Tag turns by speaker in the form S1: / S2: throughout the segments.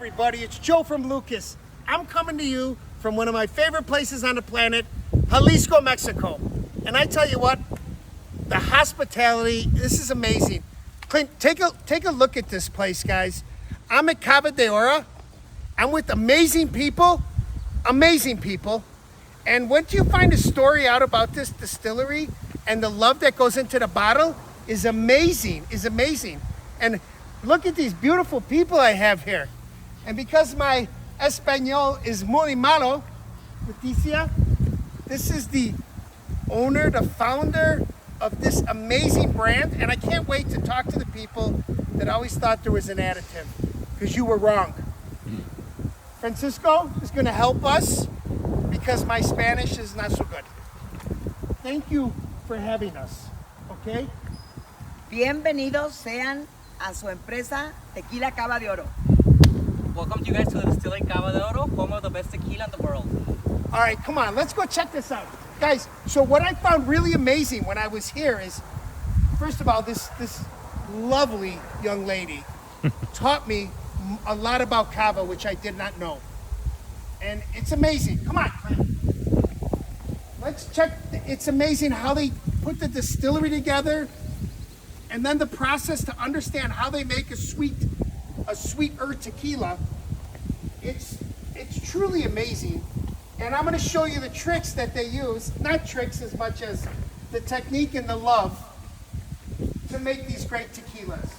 S1: everybody, it's Joe from Lucas. I'm coming to you from one of my favorite places on the planet, Jalisco, Mexico. And I tell you what, the hospitality, this is amazing. Clint, take a look at this place, guys. I'm at Cava de Oro. I'm with amazing people. And once you find a story out about this distillery and the love that goes into the bottle is amazing. And look at these beautiful people I have here. And because my Espanol is muy malo, Leticia, this is the owner, the founder of this amazing brand. And I can't wait to talk to the people that always thought there was an additive, because you were wrong. Francisco is going to help us because my Spanish is not so good. Thank you for having us, okay?
S2: Bienvenidos sean a su empresa Tequila Cava de Oro.
S3: Welcome you guys to the Distillery Cava de Oro, home of the best tequila in the world.
S1: All right, come on, let's go check this out. Guys, so what I found really amazing when I was here is, first of all, this lovely young lady taught me a lot about Cava, which I did not know. And it's amazing. Come on, let's check. It's amazing how they put the distillery together, and then the process to understand how they make a sweet earth tequila. It's truly amazing. And I'm going to show you the tricks that they use, not tricks as much as the technique and the love to make these great tequilas.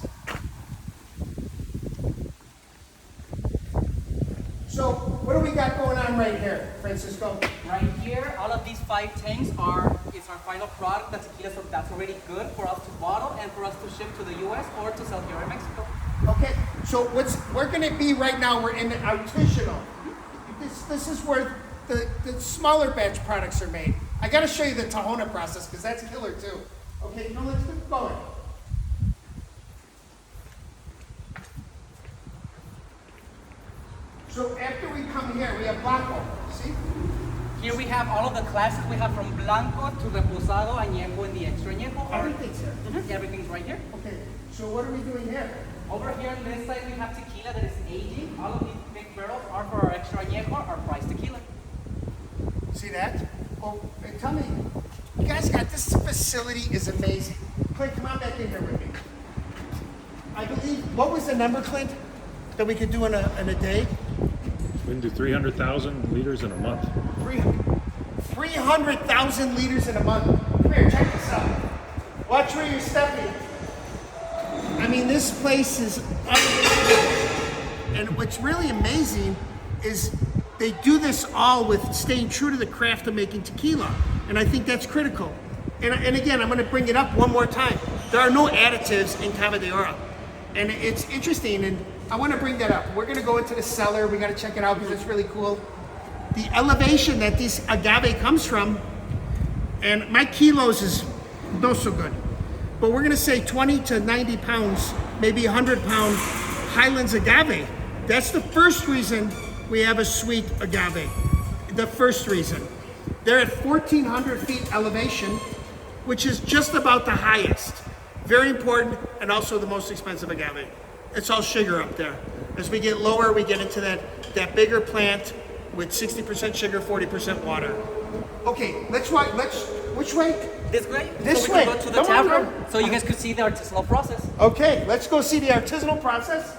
S1: So what do we got going on right here, Francisco?
S3: Right here, all of these 5 tanks is our final product, the tequila that's already good for us to bottle and for us to ship to the US or to sell here in Mexico.
S1: Okay, so we're going to be right now, we're in the artisanal. This is where the smaller batch products are made. I got to show you the tona process because that's killer too. Okay, now let's keep going. So after we come here, we have Blanco, see?
S3: Here we have all of the classes. We have from Blanco to Reposado, Añejo, and the Extra Añejo.
S1: Everything's here.
S3: Everything's right here.
S1: Okay, so what are we doing here?
S3: Over here on this side, we have tequila that is aging. All of these big barrels are for our Extra Añejo, our price tequila.
S1: See that? Oh, and tell me, you guys got this facility is amazing. Clint, come on back in here with me. I believe, what was the number, Clint, that we could do in a day?
S4: We can do 300,000 liters in a month.
S1: 300,000 liters in a month. Come here, check this out. Watch where you're stepping. I mean, this place is unbelievable. And what's really amazing is they do this all with staying true to the craft of making tequila. And I think that's critical. And again, I'm going to bring it up one more time. There are no additives in Cava de Oro. And it's interesting, and I want to bring that up. We're going to go into the cellar. We got to check it out because it's really cool. The elevation that this agave comes from, and my kilos is not so good, but we're going to say 20 to 90 pounds, maybe 100-pound Highlands agave. That's the first reason we have a sweet agave. The first reason. They're at 1,400 feet elevation, which is just about the highest. Very important, and also the most expensive agave. It's all sugar up there. As we get lower, we get into that bigger plant with 60% sugar, 40% water. Okay, which way?
S3: This way?
S1: This
S3: so we
S1: way.
S3: can go to the
S1: Come
S3: tap
S1: on,
S3: room so you guys could see the artisanal process.
S1: Okay, let's go see the artisanal process.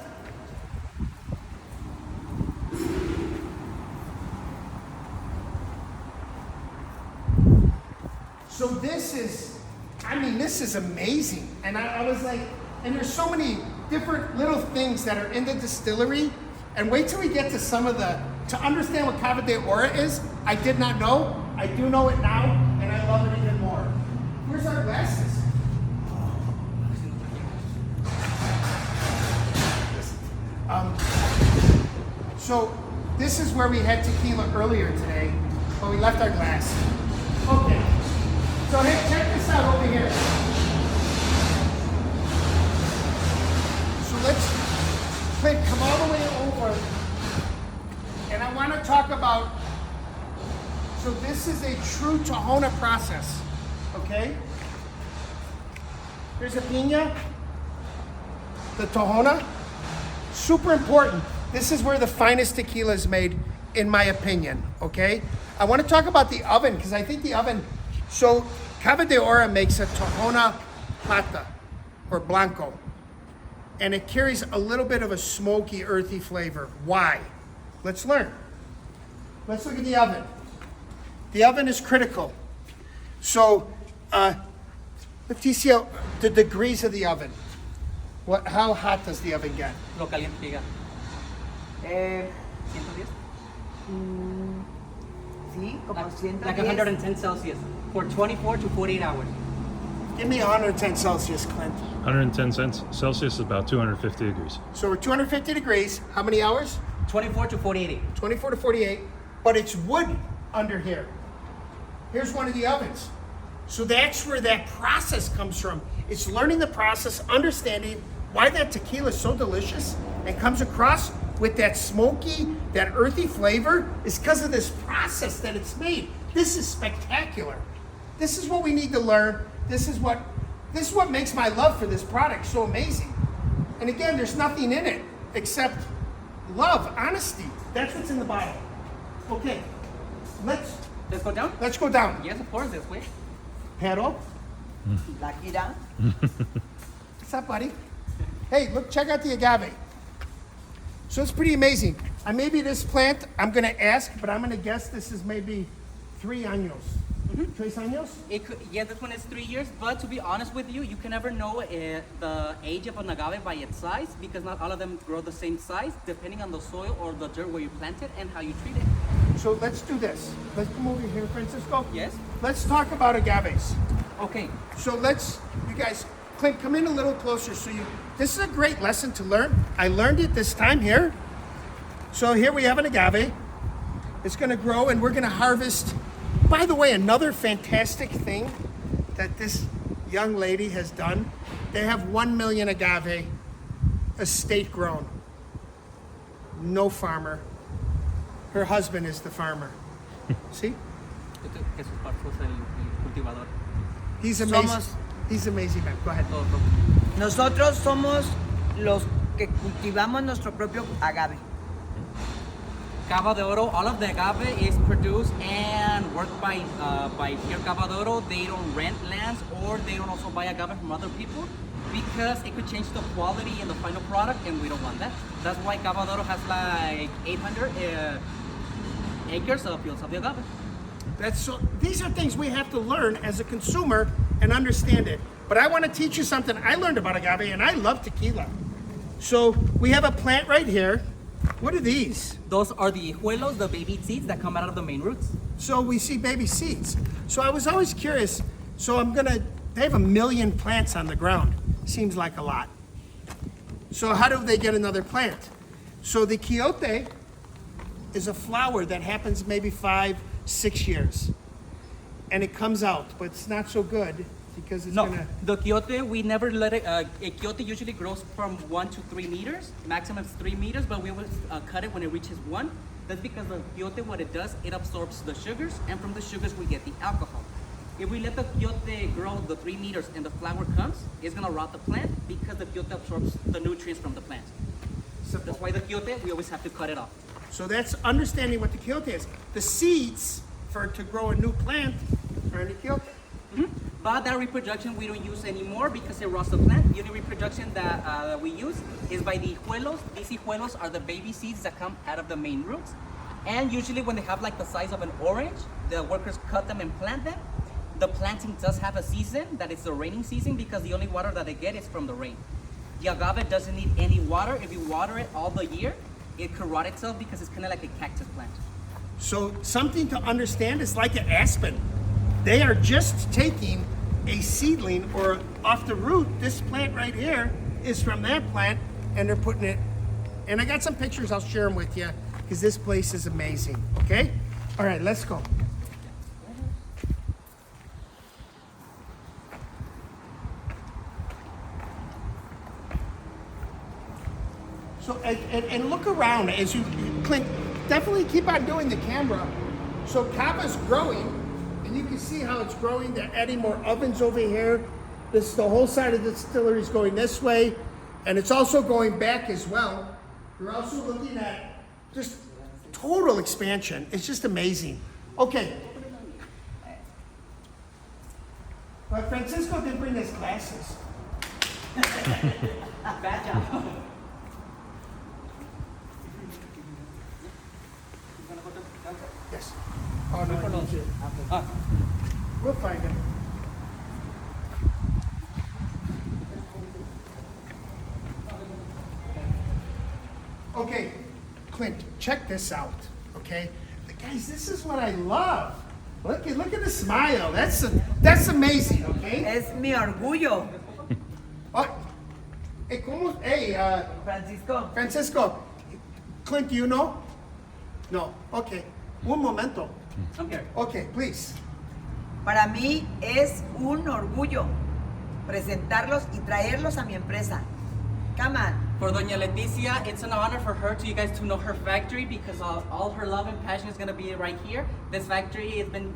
S1: So this is amazing. And I was like, and there's so many different little things that are in the distillery. And wait till we get to some of to understand what Cava de Oro is. I did not know. I do know it now, and I love it even more. Where's our glasses? So this is where we had tequila earlier today, but we left our glass. Okay. So hey, check this out over here. So let's come all the way over, and I want to talk about, so this is a true tona process, okay? Here's a piña, the tona, super important. This is where the finest tequila is made, in my opinion, okay? I want to talk about the oven, because I think the oven, so Cava de Oro makes a tona plata, or blanco, and it carries a little bit of a smoky, earthy flavor. Why? Let's learn. Let's look at the oven. The oven is critical. So, Leticia, the degrees of the oven. How hot does the oven get?
S3: Lo caliente llega.
S2: Eh,
S3: 110?
S2: sí, como
S3: Like
S2: 110.
S3: 110 Celsius for 24 to 48 hours.
S1: Give me 110 Celsius, Clint.
S4: 110 Celsius is about 250 degrees.
S1: So we're 250 degrees. How many hours?
S3: 24 to 48.
S1: 24 to 48. But it's wood under here. Here's one of the ovens. So that's where that process comes from. It's learning the process, understanding why that tequila is so delicious and comes across with that smoky, that earthy flavor is because of this process that it's made. This is spectacular. This is what we need to learn. This is what makes my love for this product so amazing. And again, there's nothing in it except love, honesty. That's what's in the bottle. Okay,
S3: Let's go down?
S1: let's go down.
S3: Yes, of course, this way.
S1: Paddle.
S2: La gira.
S1: What's up, buddy? Hey, look, check out the agave. So it's pretty amazing. Maybe this plant, I'm gonna ask, but I'm gonna guess this is maybe 3 años. 3 años?
S3: Yeah, this one is 3 years, but to be honest with you, you can never know the age of an agave by its size because not all of them grow the same size depending on the soil or the dirt where you plant it and how you treat it.
S1: So let's do this. Let's come over here, Francisco.
S3: Yes?
S1: Let's talk about agaves.
S3: Okay.
S1: So you guys, Clint, come in a little closer. This is a great lesson to learn. I learned it this time here. So here we have an agave. It's gonna grow and we're gonna harvest. By the way, another fantastic thing that this young lady has done, they have 1 million agave, estate grown. No farmer. Her husband is the farmer. See?
S3: Que sus partos el cultivador.
S1: He's amazing.
S2: Somos-
S1: He's amazing, man. Go ahead.
S2: Nosotros somos los que cultivamos nuestro propio agave.
S3: Cava de Oro, all of the agave is produced and worked by here Cava de Oro. They don't rent lands or they don't also buy agave from other people because it could change the quality in the final product and we don't want that. That's why Cava de Oro has like 800 acres of fields of the agave.
S1: These are things we have to learn as a consumer and understand it. But I want to teach you something I learned about agave, and I love tequila. So we have a plant right here. What are these?
S3: Those are the hijuelos, the baby seeds that come out of the main roots.
S1: So we see baby seeds. So I was always curious. So they have 1 million plants on the ground. Seems like a lot. So how do they get another plant? So the quiote is a flower that happens maybe 5-6 years. And it comes out, but it's not so good because it's
S3: The quiote, we never let it, a quiote usually grows from 1 to 3 meters, maximum is 3 meters, but we will cut it when it reaches 1. That's because the quiote, what it does, it absorbs the sugars, and from the sugars we get the alcohol. If we let the quiote grow the 3 meters and the flower comes, it's gonna rot the plant because the quiote absorbs the nutrients from the plant. So that's why the quiote, we always have to cut it off.
S1: So that's understanding what the quiote is. The seeds to grow a new plant are in the quiote.
S3: But that reproduction we don't use anymore because it rots the plant. The only reproduction that we use is by the hijuelos. These hijuelos are the baby seeds that come out of the main roots. And usually when they have like the size of an orange, the workers cut them and plant them. The planting does have a season, that is the raining season, because the only water that they get is from the rain. The agave doesn't need any water. If you water it all the year, it could rot itself because it's kind of like a cactus plant.
S1: So something to understand is like an aspen. They are just taking a seedling or off the root. This plant right here is from that plant and they're putting it, and I got some pictures, I'll share them with you because this place is amazing, okay? All right, let's go. So, and look around as you, Clint, definitely keep on doing the camera. So Cava's growing, and you can see how it's growing. They're adding more ovens over here. The whole side of the distillery is going this way, and it's also going back as well. You're also looking at just total expansion. It's just amazing. Okay. But Francisco did bring his glasses.
S3: Bad job.
S1: Yes. Oh, no, he's here. We'll find him. Okay, Clint, check this out, okay? Guys, this is what I love. Look at the smile. That's amazing, okay?
S2: Es mi orgullo.
S1: Oh, hey,
S2: Francisco.
S1: Francisco, Clint, do you know? No, okay. Un momento.
S3: I'm here.
S1: Okay, please.
S2: Para mí es un orgullo presentarlos y traerlos a mi empresa. Come on.
S3: For Doña Leticia, it's an honor for her to you guys to know her factory because all her love and passion is going to be right here. This factory has been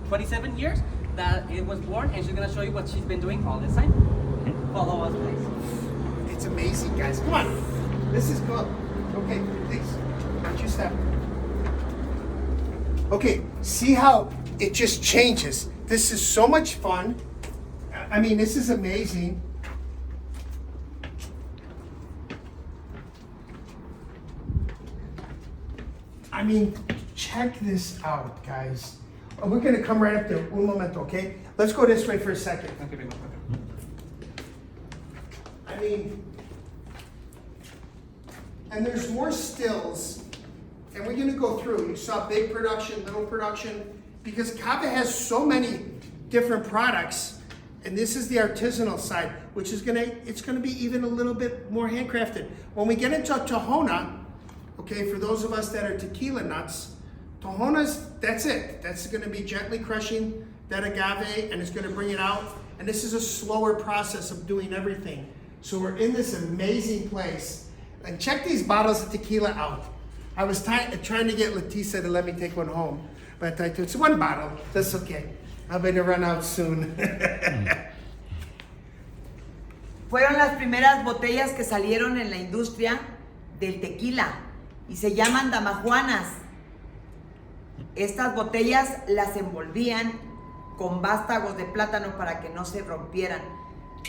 S3: 27 years that it was born, and she's going to show you what she's been doing all this time. Follow us, please.
S1: It's amazing, guys. Come on. This is cool. Okay, please. Don't you step. Okay, see how it just changes. This is so much fun. I mean, this is amazing. I mean, check this out, guys. We're gonna come right up there. Un momento, okay? Let's go this way for a second.
S3: Okay, venga, okay.
S1: I mean, and there's more stills, and we're gonna go through. You saw big production, little production, because Cava has so many different products, and this is the artisanal side, which is it's gonna be even a little bit more handcrafted. When we get into Tahona, okay, for those of us that are tequila nuts, Tahona's, that's it. That's gonna be gently crushing that agave, and it's gonna bring it out. And this is a slower process of doing everything. So we're in this amazing place. And check these bottles of tequila out. I was trying to get Leticia to let me take one home, but I told it's one bottle, that's okay. I'm gonna run out soon.
S2: Fueron las primeras botellas que salieron en la industria del tequila y se llaman damajuanas. Estas botellas las envolvían con vástagos de plátano para que no se rompieran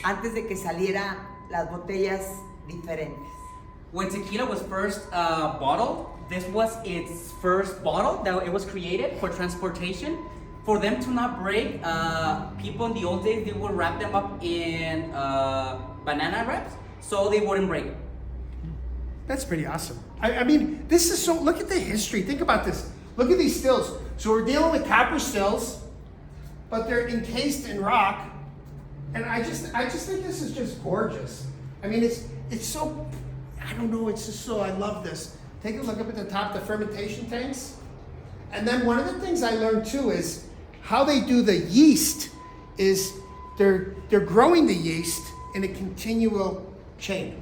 S2: antes de que salieran las botellas diferentes.
S3: When tequila was first bottled, this was its first bottle that it was created for transportation. For them to not break, people in the old days, they would wrap them up in banana wraps so they wouldn't break.
S1: That's pretty awesome. I mean, this is so, look at the history. Think about this. Look at these stills. So we're dealing with copper stills, but they're encased in rock. And I just think this is just gorgeous. I mean, it's so, I don't know, it's just so, I love this. Take a look up at the top, the fermentation tanks. And then one of the things I learned too is how they do the yeast is they're growing the yeast in a continual chain.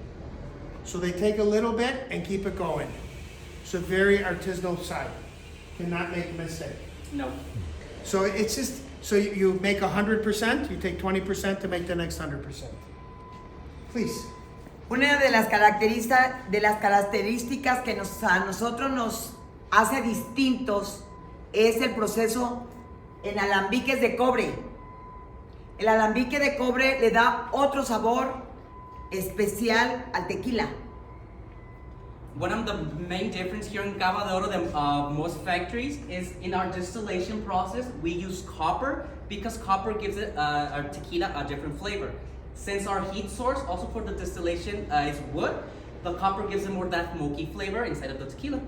S1: So they take a little bit and keep it going. So very artisanal side. Cannot make a mistake.
S3: No.
S1: So it's just, so you make 100%, you take 20% to make the next 100%. Please.
S2: Una de las características que a nosotros nos hace distintos es el proceso en alambiques de cobre. El alambique de cobre le da otro sabor especial al tequila.
S3: One of the main differences here in Cava de Oro than most factories is in our distillation process, we use copper because copper gives it our tequila a different flavor. Since our heat source, also for the distillation, is wood, the copper gives it more that smoky flavor inside of the tequila.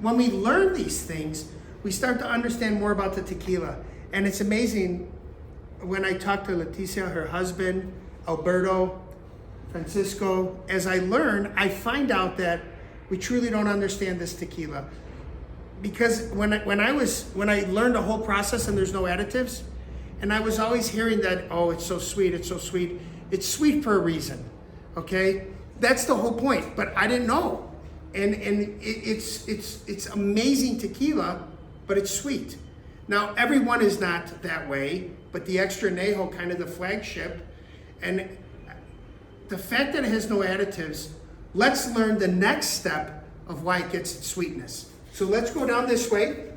S1: When we learn these things, we start to understand more about the tequila. And it's amazing when I talk to Leticia, her husband, Alberto, Francisco, as I learn, I find out that we truly don't understand this tequila. Because when I learned the whole process and there's no additives, and I was always hearing that, oh, it's so sweet, it's so sweet. It's sweet for a reason, okay? That's the whole point, but I didn't know. And it's amazing tequila, but it's sweet. Now, everyone is not that way, but the Extra Añejo, kind of the flagship, and the fact that it has no additives, let's learn the next step of why it gets its sweetness. So let's go down this way.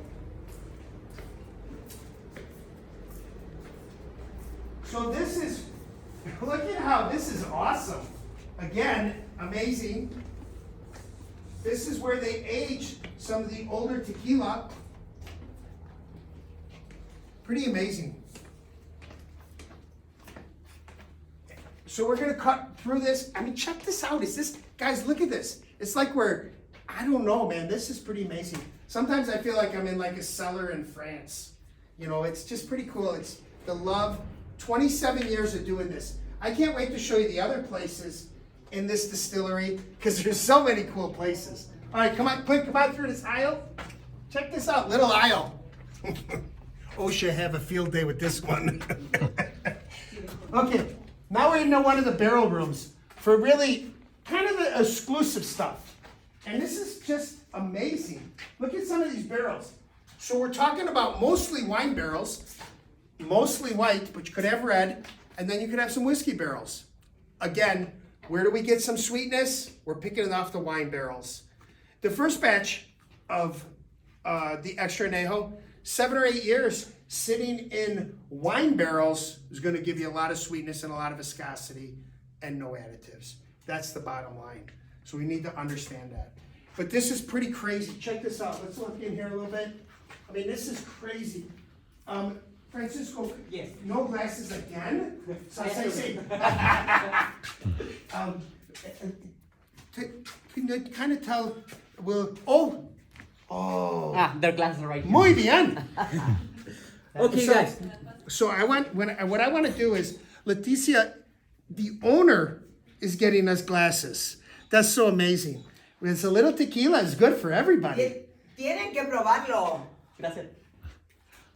S1: So this is, look at how this is awesome. Again, amazing. This is where they age some of the older tequila. Pretty amazing. So we're gonna cut through this. I mean, check this out. Is this, guys, look at this. It's like I don't know, man, this is pretty amazing. Sometimes I feel like I'm in like a cellar in France. You know, it's just pretty cool. It's the love, 27 years of doing this. I can't wait to show you the other places in this distillery because there's so many cool places. All right, come on, quick, come on through this aisle. Check this out, little aisle. OSHA have a field day with this one. Okay, now we're in one of the barrel rooms for really kind of the exclusive stuff. And this is just amazing. Look at some of these barrels. So we're talking about mostly wine barrels, mostly white, but you could have red, and then you could have some whiskey barrels. Again, where do we get some sweetness? We're picking it off the wine barrels. The first batch of the Extra Añejo, 7 or 8 years sitting in wine barrels is going to give you a lot of sweetness and a lot of viscosity and no additives. That's the bottom line. So we need to understand that. But this is pretty crazy. Check this out. Let's look in here a little bit. I mean, this is crazy. Francisco,
S3: yes.
S1: No glasses again? So I say, can you kind of tell,
S3: Their glasses are right here.
S1: muy bien.
S3: Okay,
S1: So-
S3: guys.
S1: So what I want to do is, Leticia, the owner is getting us glasses. That's so amazing. It's a little tequila. It's good for everybody.
S2: Tienen que probarlo.
S3: Gracias.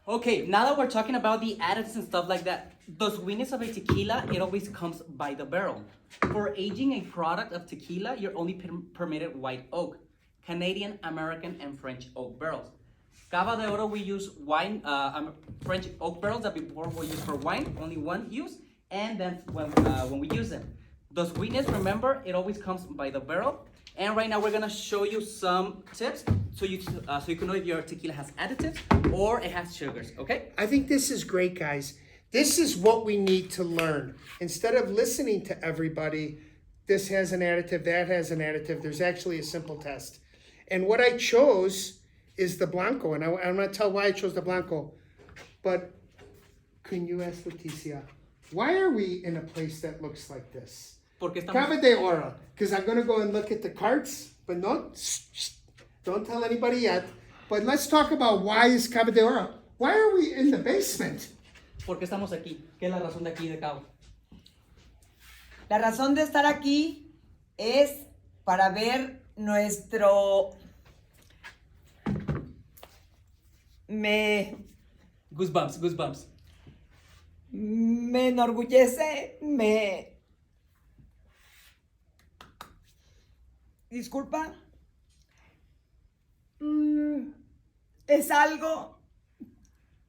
S3: Okay, now that we're talking about the additives and stuff like that, the sweetness of a tequila, it always comes by the barrel. For aging a product of tequila, you're only permitted white oak, Canadian, American, and French oak barrels. Cava de Oro, we use French oak barrels that before we use for wine, only one use, and then when we use them. The sweetness, remember, it always comes by the barrel. And right now we're gonna show you some tips so you can know if your tequila has additives or it has sugars, okay?
S1: I think this is great, guys. This is what we need to learn. Instead of listening to everybody, this has an additive, that has an additive, there's actually a simple test. And what I chose is the Blanco, and I'm gonna tell why I chose the Blanco. But can you ask Leticia, why are we in a place that looks like this? Cava de Oro, because I'm gonna go and look at the carts, but don't tell anybody yet. But let's talk about why is Cava de Oro. Why are we in the basement?
S3: ¿Por qué estamos aquí? ¿Qué es la razón de aquí de Cabo?
S2: La razón de estar aquí es para ver nuestro...
S3: Goosebumps.
S2: Me enorgullece, Disculpa. Es algo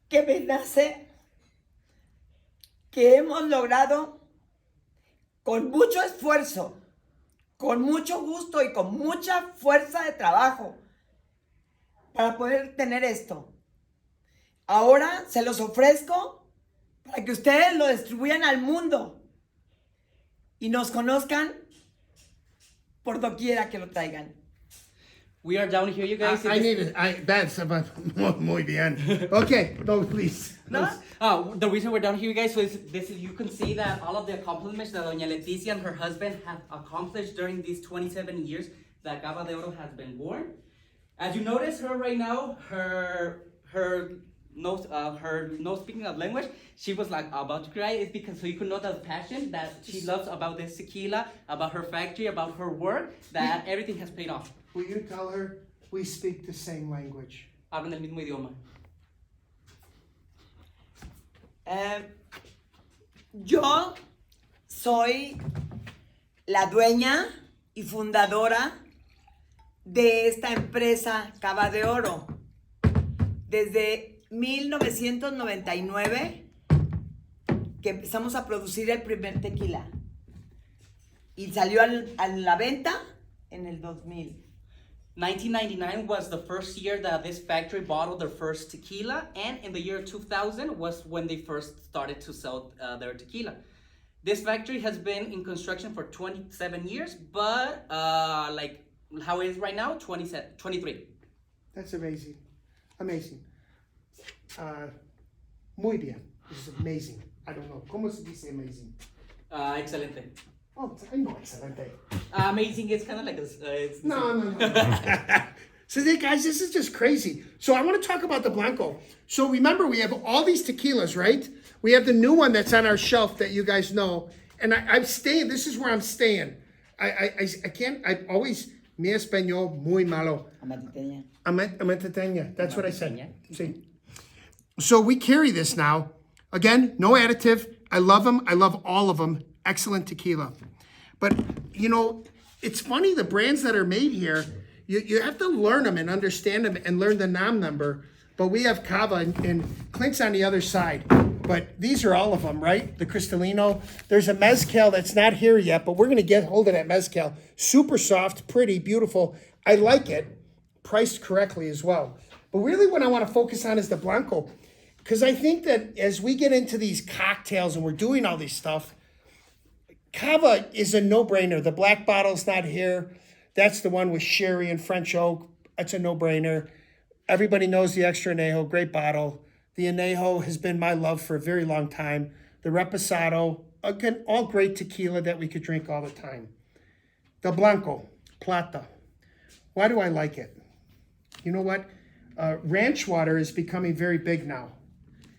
S2: que me nace, que hemos logrado con mucho esfuerzo, con mucho gusto y con mucha fuerza de trabajo para poder tener esto. Ahora se los ofrezco para que ustedes lo distribuyan al mundo y nos conozcan por doquiera que lo traigan.
S3: We are down here, you guys.
S1: That's muy bien. Okay, no, please.
S3: No? The reason we're down here, you guys, so you can see that all of the accomplishments that Doña Leticia and her husband have accomplished during these 27 years that Cava de Oro has been born. As you notice her right now, her no speaking of language, she was like about to cry. It's because so you can know the passion that she loves about this tequila, about her factory, about her work, that everything has paid off.
S1: Will you tell her we speak the same language?
S3: Hablan el mismo idioma.
S2: Yo soy la dueña y fundadora de esta empresa Cava de Oro. Desde 1999 que empezamos a producir el primer tequila. Y salió a la venta en el 2000.
S3: 1999 was the first year that this factory bottled their first tequila, and in the year 2000 was when they first started to sell their tequila. This factory has been in construction for 27 years, but like how it is right now, 23.
S1: That's amazing. Amazing. Muy bien. This is amazing. I don't know. ¿Cómo se dice amazing?
S3: Excelente.
S1: Oh, I know excelente.
S3: Amazing, it's kind of like it's
S1: No. So guys, this is just crazy. So I want to talk about the Blanco. So remember, we have all these tequilas, right? We have the new one that's on our shelf that you guys know. And I'm staying, this is where I'm staying. I can't, I always, mi español muy malo. Amateteña. That's what I said. See? So we carry this now. Again, no additive. I love them. I love all of them. Excellent tequila. But, you know, it's funny, the brands that are made here, you have to learn them and understand them and learn the NOM number. But we have Cava and Clint's on the other side. But these are all of them, right? The Cristalino. There's a Mezcal that's not here yet, but we're going to get hold of that Mezcal. Super soft, pretty, beautiful. I like it. Priced correctly as well. But really what I want to focus on is the Blanco. Because I think that as we get into these cocktails and we're doing all this stuff, Cava is a no-brainer. The black bottle's not here. That's the one with sherry and French oak. That's a no-brainer. Everybody knows the Extra Añejo, great bottle. The Añejo has been my love for a very long time. The Reposado, again, all great tequila that we could drink all the time. The Blanco, Plata. Why do I like it? You know what? Ranch water is becoming very big now.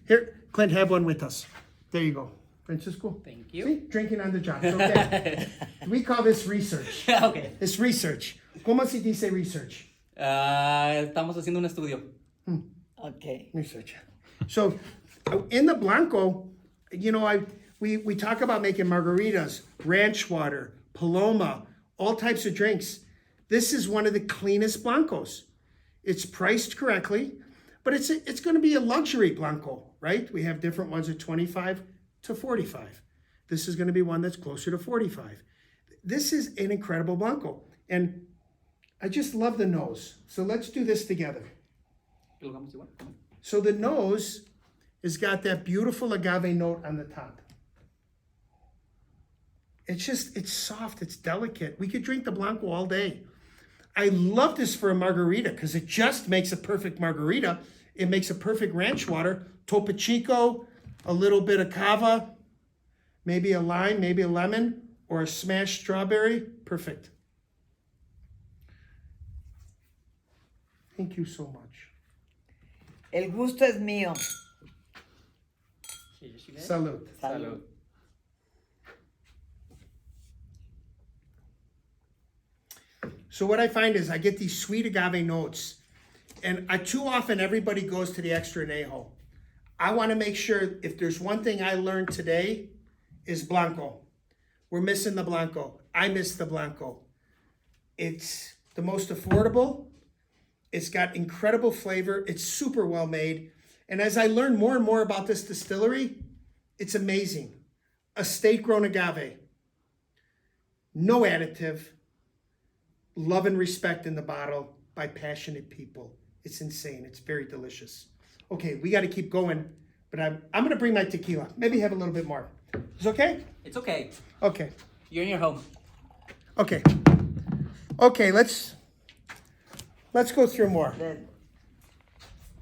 S1: Here, Clint, have one with us. There you go. Francisco?
S3: Thank you.
S1: See? Drinking on the job. It's okay. We call this research.
S3: Okay.
S1: It's research. ¿Cómo se dice research?
S3: Estamos haciendo un estudio.
S2: Okay.
S1: Research. So, in the Blanco, you know, we talk about making margaritas, ranch water, Paloma, all types of drinks. This is one of the cleanest Blancos. It's priced correctly, but it's going to be a luxury Blanco, right? We have different ones at 25 to 45. This is going to be one that's closer to 45. This is an incredible Blanco. And I just love the nose. So let's do this together. So the nose has got that beautiful agave note on the top. It's soft, it's delicate. We could drink the Blanco all day. I love this for a margarita because it just makes a perfect margarita. It makes a perfect ranch water. Topo Chico, a little bit of Cava, maybe a lime, maybe a lemon, or a smashed strawberry. Perfect. Thank you so much.
S2: El gusto es mío.
S1: Salud.
S3: Salud.
S1: So what I find is I get these sweet agave notes, and too often everybody goes to the Extra Añejo. I want to make sure if there's one thing I learned today is Blanco. We're missing the Blanco. I miss the Blanco. It's the most affordable. It's got incredible flavor. It's super well made. And as I learn more and more about this distillery, it's amazing. Estate-grown agave. No additive. Love and respect in the bottle by passionate people. It's insane. It's very delicious. Okay, we got to keep going, but I'm going to bring my tequila. Maybe have a little bit more. Is it okay?
S3: It's okay.
S1: Okay.
S3: You're in your home.
S1: Okay. Okay, let's go through more.
S2: Good.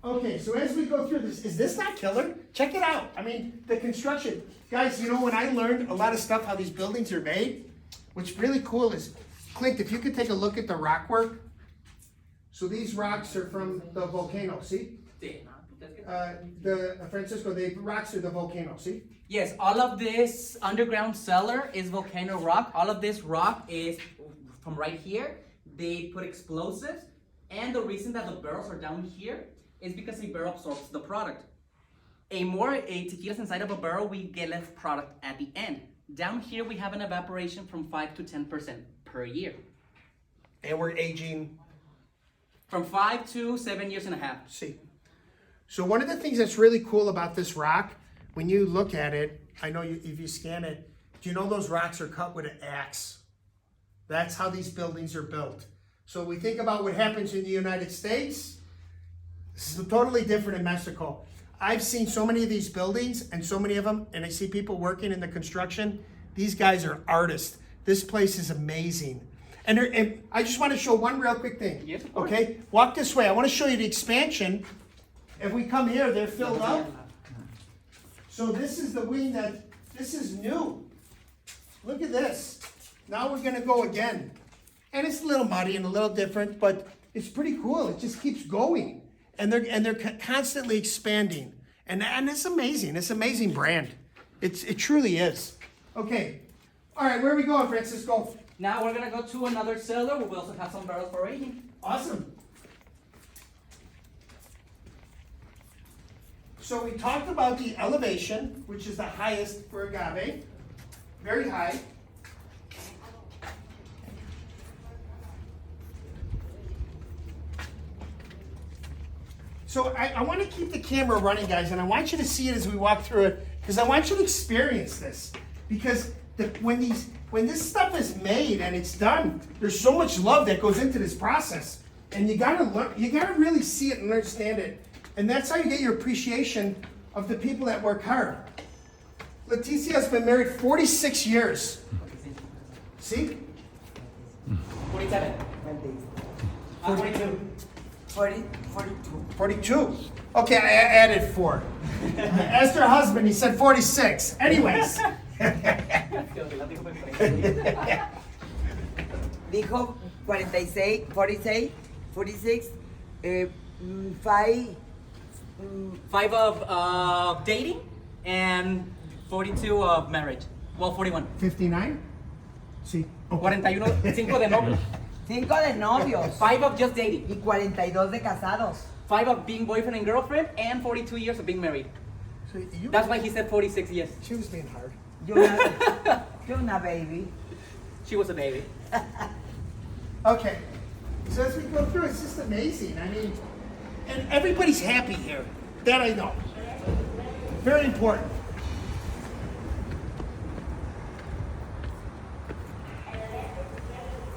S1: Okay, so as we go through this, is this not killer? Check it out. I mean, the construction. Guys, you know, when I learned a lot of stuff, how these buildings are made, what's really cool is, Clint, if you could take a look at the rock work. So these rocks are from the volcano, see? Francisco, the rocks are the volcano, see?
S3: Yes, all of this underground cellar is volcano rock. All of this rock is from right here. They put explosives, and the reason that the barrels are down here is because a barrel absorbs the product. A tequila's inside of a barrel, we get less product at the end. Down here, we have an evaporation from 5 to 10% per year.
S1: And we're aging.
S3: From 5 to 7 years and a half.
S1: See. So one of the things that's really cool about this rock, when you look at it, I know if you scan it, do you know those rocks are cut with an axe? That's how these buildings are built. So we think about what happens in the United States. This is totally different in Mexico. I've seen so many of these buildings and so many of them, and I see people working in the construction. These guys are artists. This place is amazing. And I just want to show one real quick thing.
S3: Yes, of course.
S1: Okay, walk this way. I want to show you the expansion. If we come here, they're filled up. So this is the wing this is new. Look at this. Now we're gonna go again. And it's a little muddy and a little different, but it's pretty cool. It just keeps going. And they're constantly expanding. And it's amazing. It's an amazing brand. It truly is. Okay. All right, where are we going, Francisco?
S3: Now we're gonna go to another cellar where we also have some barrels for aging.
S1: Awesome. So we talked about the elevation, which is the highest for agave. Very high. So I want to keep the camera running, guys, and I want you to see it as we walk through it, because I want you to experience this. Because when this stuff is made and it's done, there's so much love that goes into this process, and you gotta really see it and understand it, and that's how you get your appreciation of the people that work hard. Leticia has been married 46 years. See?
S3: 47.
S2: 42. 42.
S1: 42. Okay, I added 4. Asked her husband, he said 46. Anyways.
S2: Dijo 46, 46, 5.
S3: 5 of dating and 42 of marriage. Well, 41.
S1: 59? Sí. Okay.
S3: 41, 5 de novios.
S2: 5 de novios
S3: 5 of just dating.
S2: y 42 de casados.
S3: 5 of being boyfriend and girlfriend and 42 years of being married.
S1: So
S3: That's why he said 46 years.
S1: She was being hard.
S2: You're una baby.
S3: She was a baby.
S1: Okay. So as we go through, it's just amazing. I mean, and everybody's happy here. That I know. Very important.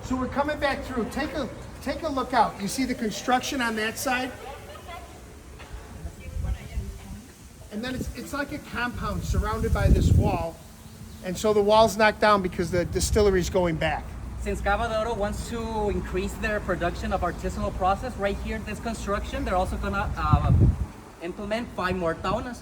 S1: So we're coming back through. Take a look out. You see the construction on that side? And then it's like a compound surrounded by this wall. And so the wall's knocked down because the distillery's going back.
S3: Since Cava de Oro wants to increase their production of artisanal process, right here, this construction, they're also gonna implement 5 more tonas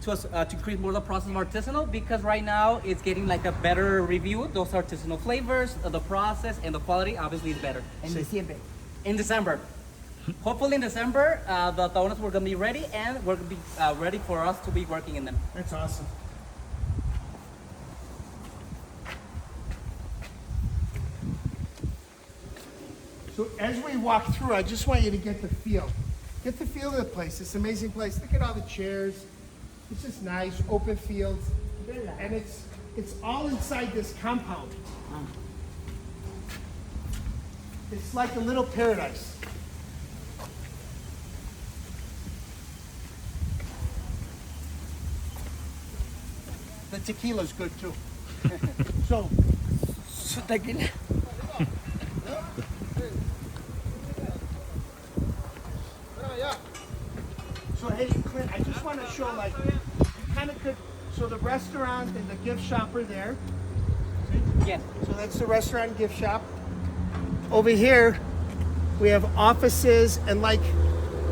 S3: to increase more the process of artisanal, because right now it's getting like a better review. Those artisanal flavors, the process, and the quality obviously is better.
S2: En diciembre.
S3: In December. Hopefully in December, the tonas were gonna be ready, and we're gonna be ready for us to be working in them.
S1: That's awesome. So as we walk through, I just want you to get the feel. Get the feel of the place. It's an amazing place. Look at all the chairs. It's just nice, open fields. And it's all inside this compound. It's like a little paradise. The tequila's good too. So,
S2: Su tequila.
S1: So hey, Clint, I just want to show like, you kind of could, so the restaurant and the gift shop are there.
S3: Yes.
S1: So that's the restaurant and gift shop. Over here, we have offices and like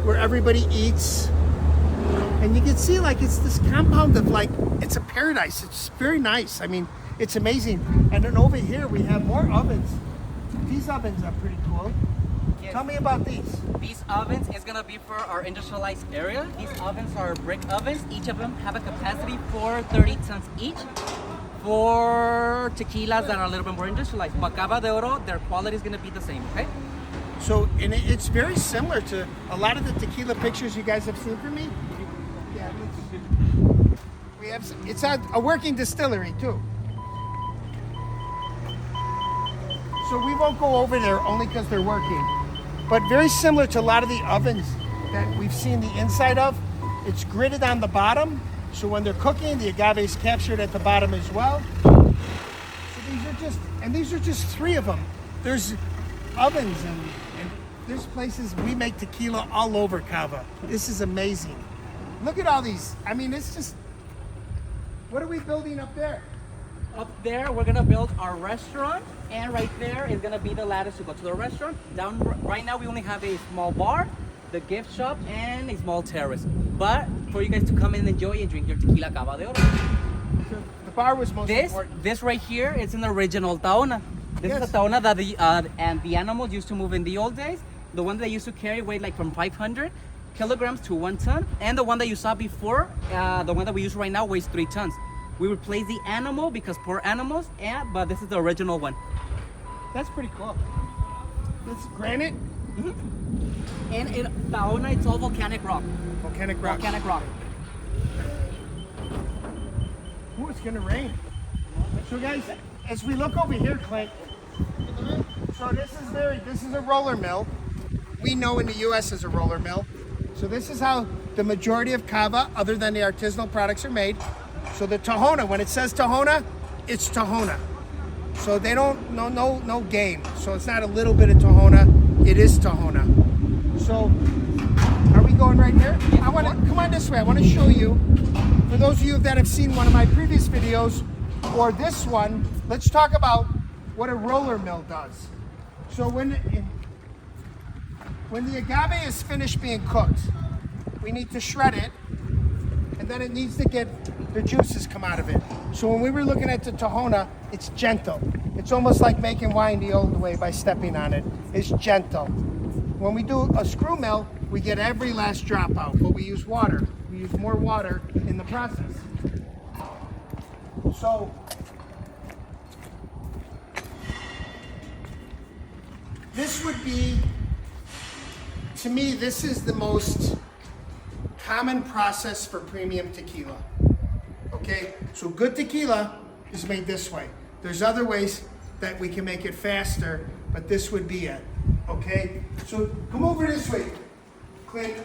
S1: where everybody eats. And you can see like it's this compound of like, it's a paradise. It's very nice. I mean, it's amazing. And then over here we have more ovens. These ovens are pretty cool.
S3: Yes.
S1: Tell me about these.
S3: These ovens is gonna be for our industrialized area. These ovens are brick ovens. Each of them have a capacity for 30 tons each. For tequilas that are a little bit more industrialized. But Cava de Oro, their quality is gonna be the same, okay?
S1: So, and it's very similar to a lot of the tequila pictures you guys have seen from me. Yeah, we have. It's a working distillery too. So we won't go over there only because they're working. But very similar to a lot of the ovens that we've seen the inside of. It's gridded on the bottom, so when they're cooking, the agave is captured at the bottom as well. So these are just 3 of them. There's ovens and there's places we make tequila all over Cava. This is amazing. Look at all these. I mean, it's just, what are we building up there?
S3: Up there, we're gonna build our restaurant, and right there is gonna be the ladder to go to the restaurant. Down right now, we only have a small bar, the gift shop, and a small terrace. But for you guys to come in and enjoy and drink your tequila Cava de Oro.
S1: So the bar was most important.
S3: This right here is an original tona. This
S1: Yes.
S3: is the tona that the animals used to move in the old days. The one they used to carry weighed like from 500 kilograms to 1 ton, and the one that you saw before, the one that we use right now, weighs 3 tons. We replaced the animal because poor animals, but this is the original one.
S1: That's pretty cool. That's granite?
S3: And in Taona, it's all volcanic rock.
S1: Volcanic rock.
S3: Volcanic rock.
S1: Ooh, it's gonna rain. So guys, as we look over here, Clint, so this is a roller mill. We know in the US is a roller mill. So this is how the majority of Cava, other than the artisanal products, are made. So the Tahona, when it says Tahona, it's Tahona. So they don't, no game. So it's not a little bit of Tahona, it is Tahona. So, are we going right here? I want to, come on this way, I want to show you, for those of you that have seen one of my previous videos, or this one, let's talk about what a roller mill does. So when the agave is finished being cooked, we need to shred it, and then it needs to get the juices come out of it. So when we were looking at the Tahona, it's gentle. It's almost like making wine the old way by stepping on it. It's gentle. When we do a screw mill, we get every last drop out, but we use water. We use more water in the process. So, this would be, to me, this is the most common process for premium tequila. Okay, so good tequila is made this way. There's other ways that we can make it faster, but this would be it. Okay, so come over this way, Clint.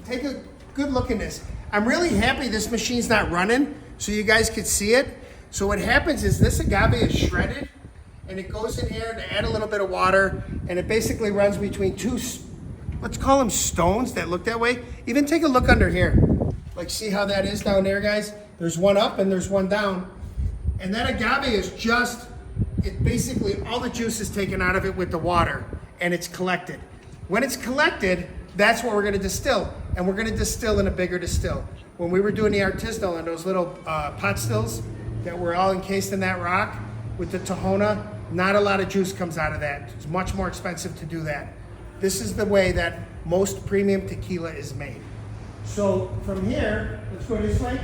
S1: Take a good look in this. I'm really happy this machine's not running so you guys could see it. So what happens is this agave is shredded and it goes in here to add a little bit of water, and it basically runs between 2, let's call them stones that look that way. Even take a look under here. Like, see how that is down there, guys? There's one up and there's one down. And that agave is just, it basically, all the juice is taken out of it with the water and it's collected. When it's collected, that's what we're gonna distill. And we're gonna distill in a bigger distill. When we were doing the artisanal and those little pot stills that were all encased in that rock with the Tahona, not a lot of juice comes out of that. It's much more expensive to do that. This is the way that most premium tequila is made. So from here, let's go this way.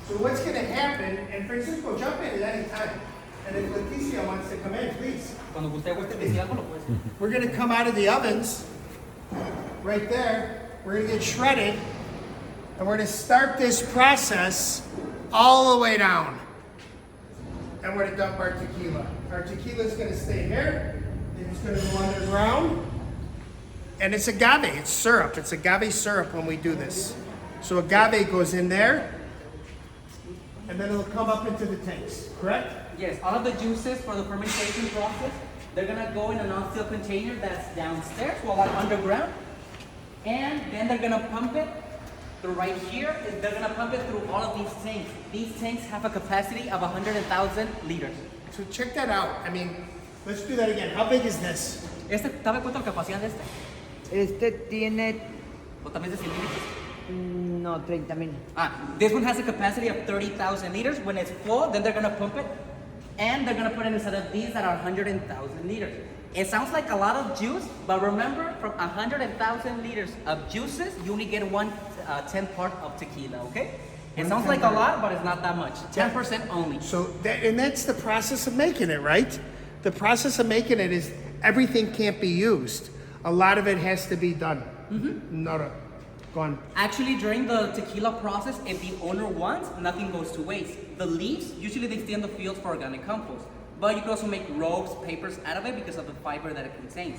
S1: So what's going to happen, and Francisco, jump in at any time. And if Leticia wants to come in, please. We're going to come out of the ovens, right there. We're going to get shredded, and we're going to start this process all the way down. And we're going to dump our tequila. Our tequila is going to stay here. It's going to go underground. And it's agave, it's syrup. It's agave syrup when we do this. So agave goes in there, and then it'll come up into the tanks, correct?
S3: Yes, all of the juices for the fermentation process, they're gonna go in a non-steel container that's downstairs, well, like underground. And then they're gonna pump it through right here. They're gonna pump it through all of these tanks. These tanks have a capacity of 100,000 liters.
S1: So check that out. I mean, let's do that again. How big is this?
S3: ¿Sabe cuánto la capacidad de este?
S2: Este tiene,
S3: ¿O también es de 100 liters?
S2: no, 30,000.
S3: This one has a capacity of 30,000 liters. When it's full, then they're gonna pump it, and they're gonna put it inside of these that are 100,000 liters. It sounds like a lot of juice, but remember, from 100,000 liters of juices, you only get 1/10 part of tequila, okay? It sounds like a lot, but it's not that much. 10% only.
S1: So, that's the process of making it, right? The process of making it is everything can't be used. A lot of it has to be done. No, go on.
S3: Actually, during the tequila process, if the owner wants, nothing goes to waste. The leaves, usually they stay in the fields for organic compost. But you can also make ropes, papers out of it because of the fiber that it contains.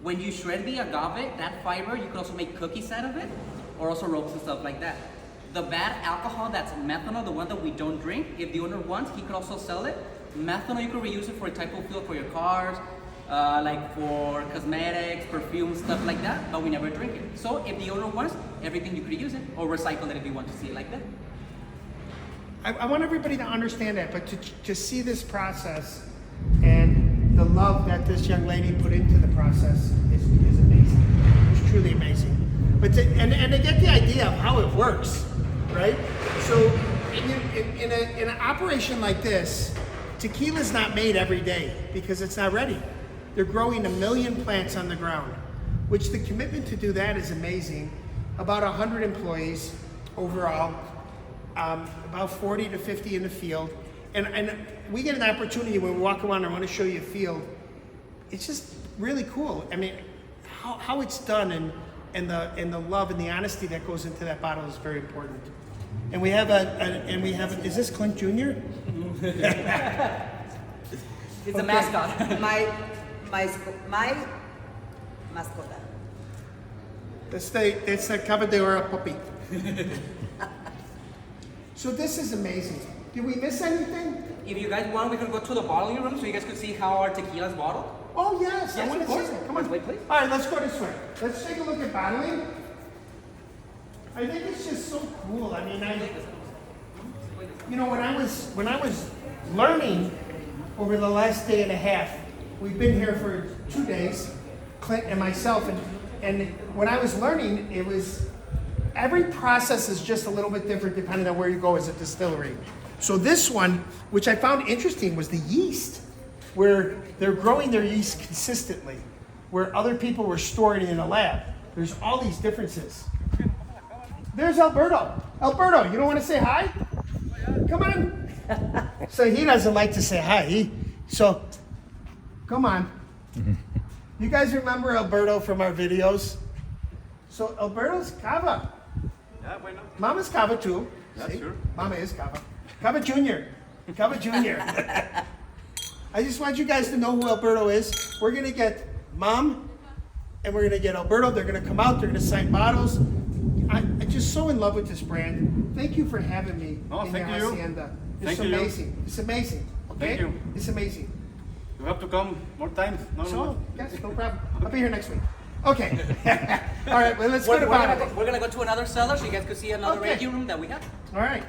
S3: When you shred the agave, that fiber, you can also make cookies out of it, or also ropes and stuff like that. The bad alcohol, that's methanol, the one that we don't drink, if the owner wants, he could also sell it. Methanol, you can reuse it for a type of fuel for your cars, like for cosmetics, perfume, stuff like that, but we never drink it. So if the owner wants, everything you could use it, or recycle it if you want to see it like that.
S1: I want everybody to understand that, but to see this process and the love that this young lady put into the process is amazing. It's truly amazing. But and to get the idea of how it works, right? So in an operation like this, tequila is not made every day because it's not ready. They're growing 1 million plants on the ground, which the commitment to do that is amazing. About 100 employees overall, about 40 to 50 in the field. And we get an opportunity when we walk around, I want to show you a field. It's just really cool. I mean, how it's done and the love and the honesty that goes into that bottle is very important. And we have is this Clint Jr.?
S3: It's a mascot.
S2: My mascota.
S1: It's the Cava de Oro puppy. So this is amazing. Did we miss anything?
S3: If you guys want, we can go to the bottling room so you guys can see how our tequila's bottled.
S1: Oh yes, I
S3: Yes,
S1: want
S3: of
S1: to see
S3: course.
S1: that. Come on.
S3: Wait, please.
S1: All right, let's go this way. Let's take a look at bottling. I think it's just so cool. I mean, when I was learning over the last day and a half, we've been here for 2 days, Clint and myself, and when I was learning, it was every process is just a little bit different depending on where you go as a distillery. So this one, which I found interesting, was the yeast, where they're growing their yeast consistently, where other people were storing it in a lab. There's all these differences. There's Alberto. Alberto, you don't want to say hi? Come on. So he doesn't like to say hi. So, come on. You guys remember Alberto from our videos? So Alberto's Cava.
S5: Yeah, bueno.
S1: Mama's Cava too.
S5: Yeah,
S1: See?
S5: sure.
S1: Mama is Cava. Cava Jr. Cava Jr. I just want you guys to know who Alberto is. We're going to get Mom and we're going to get Alberto. They're going to come out. They're going to sign bottles. I'm just so in love with this brand. Thank you for having me in
S5: thank
S1: your
S5: you.
S1: hacienda. It's
S5: Thank you.
S1: amazing. It's amazing. Okay?
S5: Thank you.
S1: It's amazing.
S5: You have to come more times.
S1: So, yes, no problem. I'll be here next week. Okay. All right, well, let's go to bottling.
S3: We're gonna go to another cellar so you guys can see another
S1: Okay.
S3: aging room that we have.
S1: All right.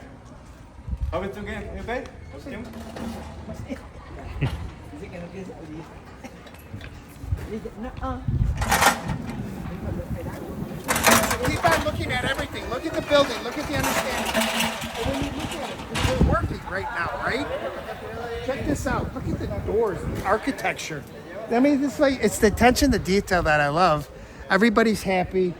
S5: How is it again? You okay? Okay.
S1: Keep on looking at everything. Look at the building. Look at the understanding. And when you look at it, we're working right now, right? Check this out. Look at the doors, the architecture. I mean, it's the attention to detail that I love. Everybody's happy.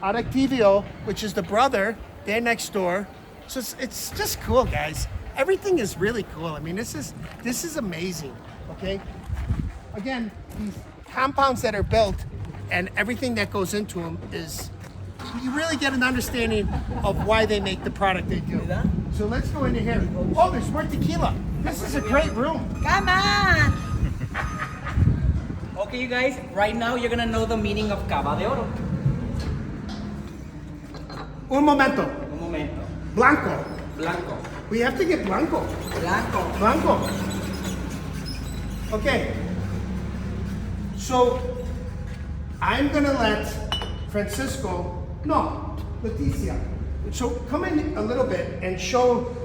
S1: Artisanal, which is the brother, they're next door. So it's just cool, guys. Everything is really cool. I mean, this is amazing. Okay. Again, these compounds that are built and everything that goes into them is, you really get an understanding of why they make the product they do. So let's go into here. Oh, there's more tequila. This is a great room.
S2: Come on.
S3: Okay, you guys, right now you're gonna know the meaning of Cava de Oro.
S1: Un momento.
S3: Un momento.
S1: Blanco.
S3: Blanco.
S1: We have to get blanco.
S2: Blanco.
S1: Blanco. Okay. So I'm gonna let Francisco, no, Leticia. So come in a little bit and show.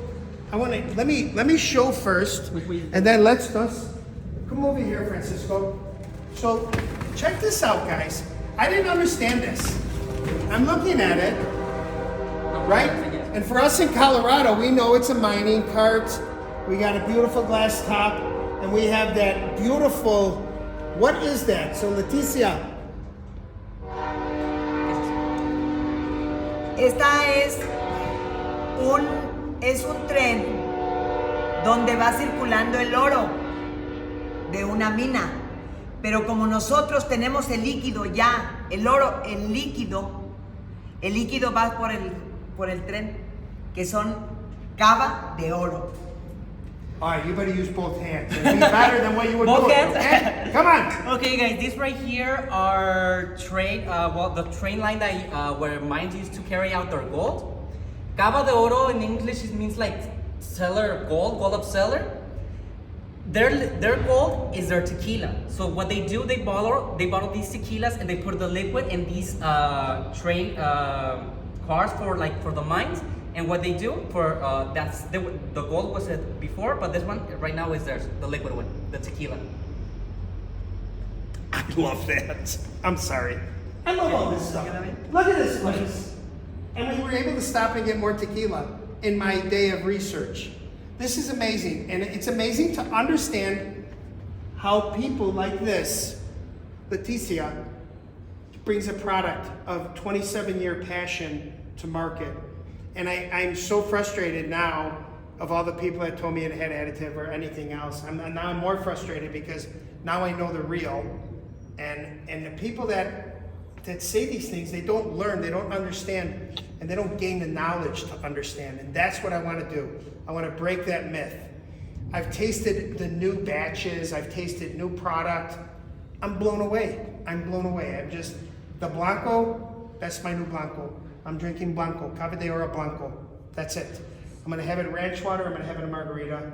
S1: Let me show first, and then let's come over here, Francisco. So check this out, guys. I didn't understand this. I'm looking at it, right? And for us in Colorado, we know it's a mining cart. We got a beautiful glass top, and we have that beautiful. What is that? So Leticia.
S2: Esta es un tren donde va circulando el oro de una mina. Pero como nosotros tenemos el líquido ya, el oro, el líquido va por el tren, que son Cava de Oro.
S1: All right, you better use both hands. It'll be better than what you were
S3: Both
S1: doing.
S3: hands?
S1: Okay? Come on.
S3: Okay, guys, this right here are train, the train line that where mines used to carry out their gold. Cava de Oro in English it means like cellar of gold of cellar. Their gold is their tequila. So what they do, they bottle these tequilas and they put the liquid in these train cars for the mines. And what they do for that's the gold was it before, but this one right now is theirs, the liquid one, the tequila.
S1: I love that. I'm sorry. I love all this stuff. Look at this place. And we were able to stop and get more tequila in my day of research. This is amazing. And it's amazing to understand how people like this, Leticia, brings a product of 27-year passion to market. And I'm so frustrated now of all the people that told me it had additive or anything else. Now I'm more frustrated because now I know the real. And the people that say these things, they don't learn, they don't understand, and they don't gain the knowledge to understand. And that's what I want to do. I want to break that myth. I've tasted the new batches, I've tasted new product. I'm blown away. I'm blown away. The Blanco, that's my new Blanco. I'm drinking Blanco, Cava de Oro Blanco. That's it. I'm gonna have it in ranch water, I'm gonna have it in margarita.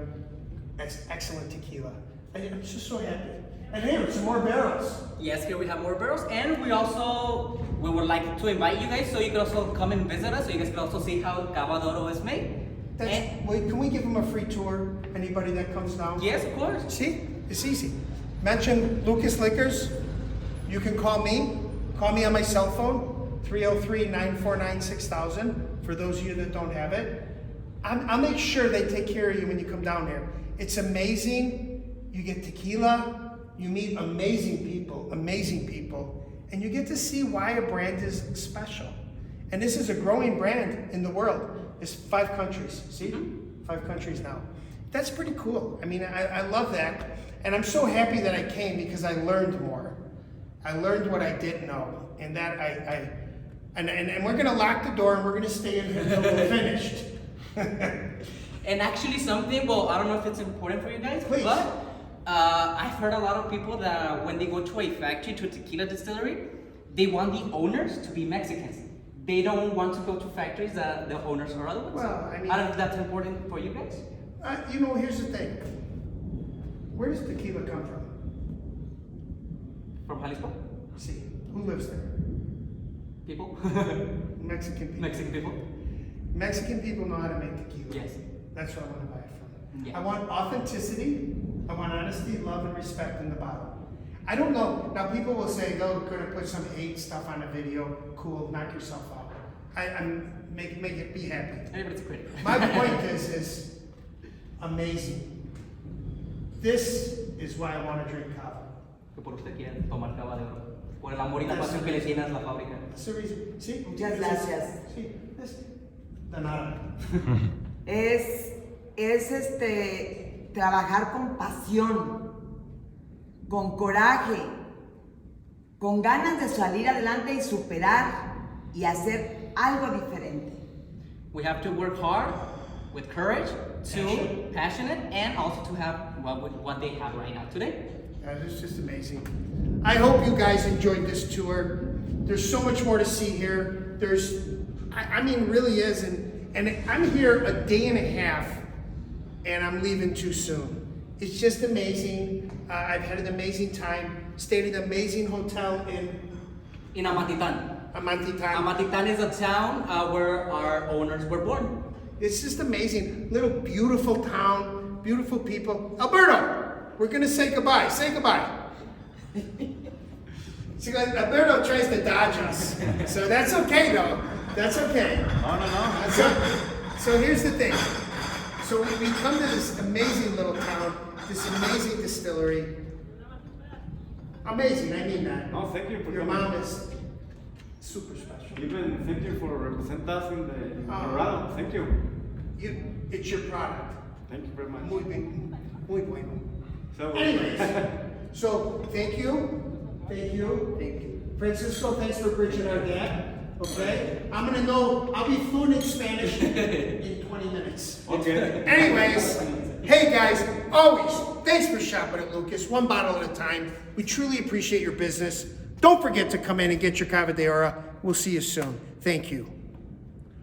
S1: That's excellent tequila. I'm just so happy. And here, some more barrels.
S3: Yes, here we have more barrels, and we would like to invite you guys so you can also come and visit us, so you guys can also see how Cava de Oro is made.
S1: Wait, can we give them a free tour? Anybody that comes down?
S3: Yes, of course.
S1: See, it's easy. Mention Lucas Liquors. You can call me. Call me on my cell phone. 303-949-6000 for those of you that don't have it. I'll make sure they take care of you when you come down here. It's amazing. You get tequila, you meet amazing people, and you get to see why a brand is special. And this is a growing brand in the world. It's 5 countries, see? 5 countries now. That's pretty cool. I mean, I love that. And I'm so happy that I came because I learned more. I learned what I didn't know. And that And we're gonna lock the door and we're gonna stay in here until we're finished.
S3: And actually something, well, I don't know if it's important for you guys,
S1: Please.
S3: but I've heard a lot of people that when they go to a factory, to a tequila distillery, they want the owners to be Mexicans. They don't want to go to factories that the owners are other ones.
S1: Well, I mean,
S3: I don't know if that's important for you guys.
S1: Here's the thing. Where does tequila come from?
S3: From Jalisco?
S1: See, who lives there?
S3: People?
S1: Mexican people.
S3: Mexican people?
S1: Mexican people know how to make tequila.
S3: Yes.
S1: That's where I want to buy it from.
S3: Yeah.
S1: I want authenticity, I want honesty, love, and respect in the bottle. I don't know. Now people will say they're going to put some hate stuff on a video. Cool, knock yourself out. Make it be happy.
S3: Everybody's a critic.
S1: My point is amazing. This is why I want to drink Cava.
S3: Que por usted quiere tomar Cava de Oro. Por el amor y la pasión que le tienes a la fábrica.
S1: That's the reason. See?
S2: Muchas gracias.
S1: See? De nada.
S2: Es trabajar con pasión, con coraje, con ganas de salir adelante y superar y hacer algo diferente.
S3: We have to work hard with courage, passionate, and also to have what they have right now today.
S1: It's just amazing. I hope you guys enjoyed this tour. There's so much more to see here. Really is. And I'm here a day and a half, and I'm leaving too soon. It's just amazing. I've had an amazing time. Stayed in an amazing hotel in
S3: Amatitan.
S1: Amatitan.
S3: Amatitan is a town where our owners were born.
S1: It's just amazing. Little beautiful town, beautiful people. Alberto, we're gonna say goodbye. Say goodbye. See, Alberto tries to dodge us, so that's okay though. That's okay.
S5: No.
S1: So here's the thing. So we come to this amazing little town, this amazing distillery. Amazing, I mean that.
S5: No, thank you for
S1: Your
S5: coming.
S1: mom is super special.
S5: Even thank you for representing us in the round. Thank you.
S1: It's your product.
S5: Thank you very much.
S1: Muy bien. Muy bueno.
S5: So,
S1: Anyways, so thank you. Francisco, thanks for bridging our gap. Okay? I'll be fluent in Spanish in 20 minutes.
S5: okay.
S1: Anyways, Hey guys, always, thanks for shopping at Lucas, one bottle at a time. We truly appreciate your business. Don't forget to come in and get your Cava de Oro. We'll see you soon. Thank you.